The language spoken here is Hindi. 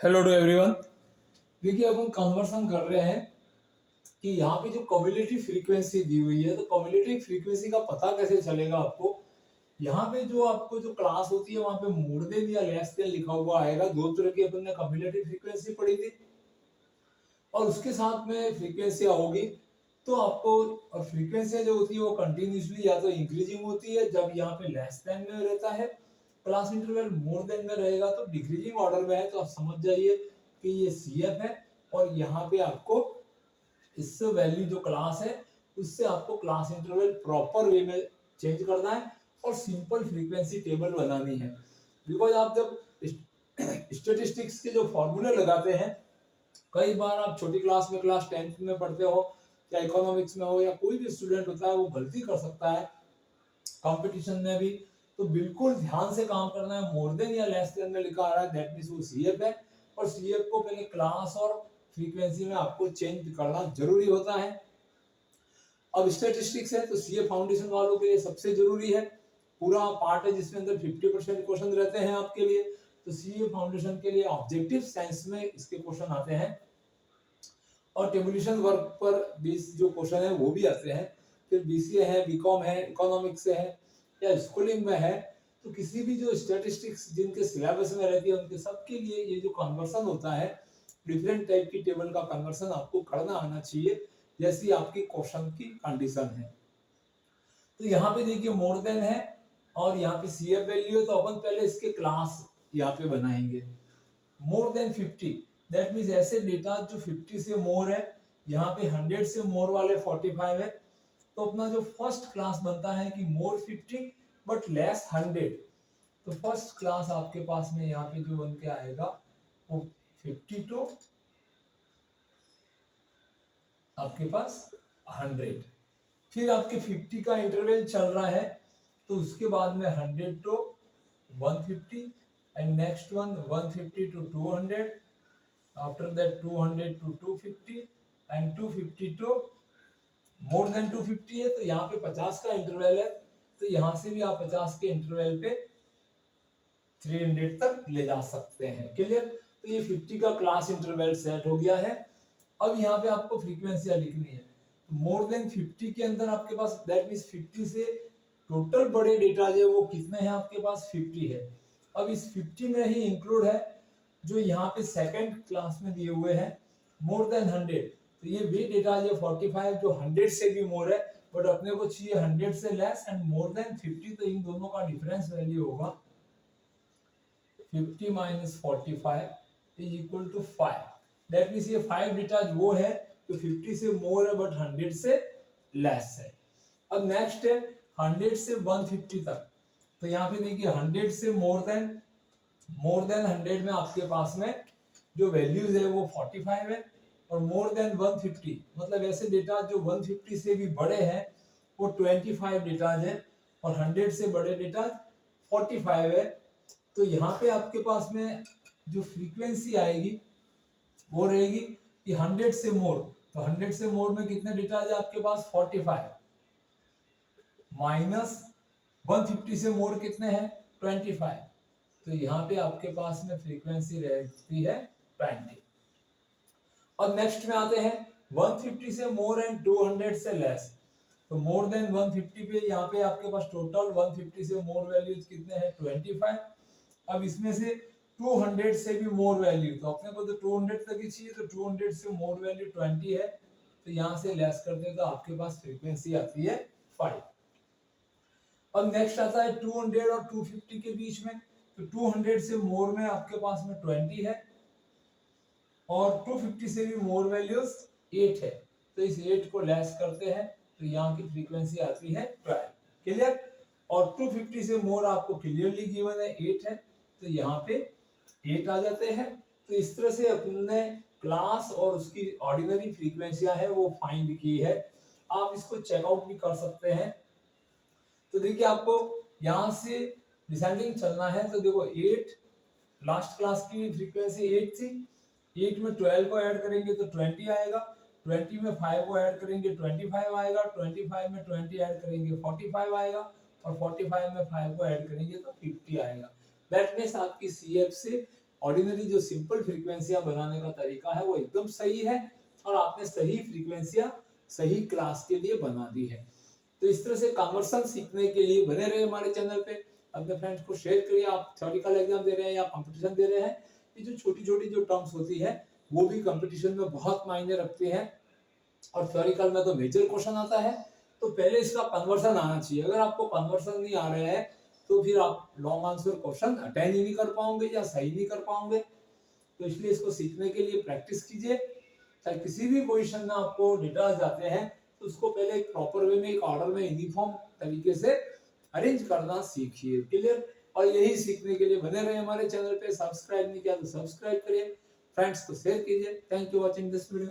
Hello to everyone. देखिए अब हम कन्वर्सन कर रहे हैं कि यहाँ पे जो कम्युलेटिव फ्रीक्वेंसी दी हुई है, तो कम्युलेटिव फ्रीक्वेंसी का पता कैसे चलेगा आपको। यहाँ पे जो आपको जो क्लास होती है वहां पे मोर देन या लेस देन लिखा हुआ आएगा। दो तरह की अपन ने कम्युलेटिव फ्रीक्वेंसी पढ़ी थी और उसके साथ में फ्रीक्वेंसी होगी। तो आपको और फ्रीक्वेंसी जो होती है वो कंटिन्यूसली या तो इंक्रीजिंग होती है, जब यहाँ पे लेस देन में रहता है क्लास इंटरवल, मोर देन में रहेगा तो डिक्रीजिंग ऑर्डर में है। तो आप समझ जाइए कि ये सीएफ है और यहाँ पे आपको इससे वैल्यू जो क्लास है उससे आपको क्लास इंटरवल प्रॉपर वे में चेंज करना है और सिंपल फ्रीक्वेंसी टेबल बनानी है। बिकॉज आप जब स्टेटिस्टिक्स के जो फॉर्मूले लगाते हैं, कई बार आप छोटी क्लास में क्लास 10th में पढ़ते हो या इकोनॉमिक्स में हो या कोई भी स्टूडेंट होता है वो गलती कर सकता है कंपटीशन में भी। तो बिल्कुल ध्यान से काम करना है। मोर देन या लेस देन में लिखा आ रहा है दैट मींस वो सीएफ है और सीएफ को पहले क्लास और फ्रीक्वेंसी में आपको चेंज करना जरूरी होता है। अब स्टैटिस्टिक्स है तो सीए फाउंडेशन वालों के लिए सबसे जरूरी है। पूरा पार्ट है जिसमें अंदर 50% क्वेश्चन रहते हैं आपके लिए। तो सीए फाउंडेशन के लिए ऑब्जेक्टिव साइंस में इसके क्वेश्चन आते हैं और टेबुलेशन वर्क पर बेस जो क्वेश्चन है वो भी आते हैं। फिर बीसीए है, बीकॉम है, इकोनॉमिक्स से है या स्कूलिंग में है, तो किसी भी जो स्टैटिस्टिक्स जिनके सिलेबस में रहती है उनके सबके लिए ये जो कन्वर्सन होता है, डिफरेंट टाइप की टेबल का कन्वर्सन आपको करना आना चाहिए जैसी आपकी क्वेश्चन की कंडीशन है। तो यहाँ पे देखिए मोर देन है और यहाँ पे सीएफ वैल्यू है, तो अपन पहले इसके क्लास यहाँ पे बनाएंगे। मोर देन 50 दैट मींस ऐसे डेटा जो 50 से मोर है, यहाँ पे 100 से मोर वाले 45 है। तो अपना जो फर्स्ट क्लास बनता है कि मोर 50 बट लेस 100। तो फर्स्ट क्लास आपके पास में यहाँ पे जो बन के आएगा वो 50 टू आपके पास 100। फिर आपके 50 का इंटरवल चल रहा है तो उसके बाद में 100 to 150 and next one 150 to 200, after that 200 to 250 and 250 to more than 250 है। तो यहाँ पे 50 का इंटरवल है, तो यहाँ से भी आप 50 के इंटरवल पे 300 तक ले जा सकते हैं। क्लियर। तो ये 50 का क्लास इंटरवल सेट हो गया है। अब यहाँ पे आपको फ्रीक्वेंसियां लिखनी है। मोर देन 50 के अंदर आपके पास दैट मींस 50 से टोटल बड़े डेटा जो वो कितने हैं आपके पास 50 है। अब इस 50 में ही इंक्लूड है जो यहाँ पे सेकंड क्लास में दिए हुए हैं मोर देन 100। तो ये वे डेटा जो 45 जो 100 से भी मोर है, बट अपने को चाहिए 100 से लेस एंड मोर देन 50। तो इन दोनों का डिफरेंस वैल्यू होगा 50 minus 45 is equal to 5। That means ये 5 डेटा वो है जो 50 से मोर है बट 100 से लेस है। अब नेक्स्ट है 100 से 150 तक। तो यहाँ पे देखिए 100 से मोर देन 100 में आपके पास में जो वैल्यूज है वो 45 है और मोर देन 150 मतलब ऐसे डेटा जो 150 से भी बड़े हैं वो 25 डेटा है और 100 से बड़े डेटा 45 है। तो यहाँ पे आपके पास में जो फ्रीक्वेंसी आएगी वो रहेगी कि 100 से मोर। तो 100 से मोर में कितने डेटा है आपके पास 45 माइनस 150 से मोर कितने हैं 25। तो यहाँ पे आपके पास में फ्रीक्वेंसी रहती है 20। और नेक्स्ट में आते हैं 150 से मोर एंड 200 से लेस। तो मोर देन 150 पे यहाँ पे आपके पास टोटल 150 से मोर वैल्यूज कितने हैं 25। अब इसमें से 200 से भी मोर वैल्यू, तो अपने को तो 200 तक ही चाहिए, तो 200 से मोर वैल्यू 20 है। तो यहाँ से लेस करते हैं तो आपके पास फ्रीक्वेंसी आती है 5। अब नेक्स्ट आता है 200 और 250 के बीच में। तो 200 से मोर में आपके पास में 20 है और 250 से भी मोर वैल्यूज 8 है। तो इस 8 को लेस करते हैं तो यहाँ की फ्रीक्वेंसी आती है 12। क्लियर। और 250 से मोर आपको क्लियरली गिवन है 8 है, तो यहाँ पे 8 आ जाते हैं। तो इस तरह से अपने क्लास और उसकी ऑर्डिनरी फ्रीक्वेंसियां है वो फाइंड की है। आप इसको चेकआउट भी कर सकते हैं। तो देखिए आपको यहाँ से डिसेंडिंग चलना है। तो देखो 8 लास्ट क्लास की फ्रीक्वेंसी 8 थी, 8 में 12 को ऐड करेंगे तो 20 आएगा, 20 में 5 को ऐड करेंगे 25 आएगा, 25 में 20 ऐड करेंगे 45 आएगा और 45 में 5 को ऐड करेंगे तो 50 आएगा। दैट मींस आपकी सीएफ से ऑर्डिनरी जो सिंपल फ्रीक्वेंसियां बनाने का तरीका है वो एकदम सही है और आपने सही फ्रीक्वेंसियां सही क्लास के लिए बना दी है। तो इस तरह से कन्वर्सन सीखने के लिए बने रहे हमारे चैनल पे, अपने फ्रेंड्स को शेयर करिए। आप थ्योरिकल एग्जाम दे रहे हैं या कंपटीशन दे रहे हैं, ये जो छोटी छोटी जो टर्म्स होती है वो भी कंपटीशन में बहुत मायने रखते हैं और थ्योरिकल में तो मेजर क्वेश्चन आता है। तो पहले इसका कन्वर्सन आना चाहिए। अगर आपको कन्वर्सन नहीं आ रहा है तो फिर आप लॉन्ग आंसर क्वेश्चन अटेंड ही नहीं कर पाओगे या सही नहीं कर पाओगे। तो इसलिए इसको सीखने के लिए प्रैक्टिस कीजिए। चाहे किसी भी पोजीशन में आपको डेटा जाते हैं तो उसको पहले एक प्रॉपर वे में एक ऑर्डर में यूनिफॉर्म तरीके से अरेंज करना सीखिए। क्लियर? और यही सीखने के लिए बने रहे हमारे चैनल पे। सब्सक्राइब नहीं किया तो सब्सक्राइब करिए, फ्रेंड्स को शेयर कीजिए। Thank you watching this video.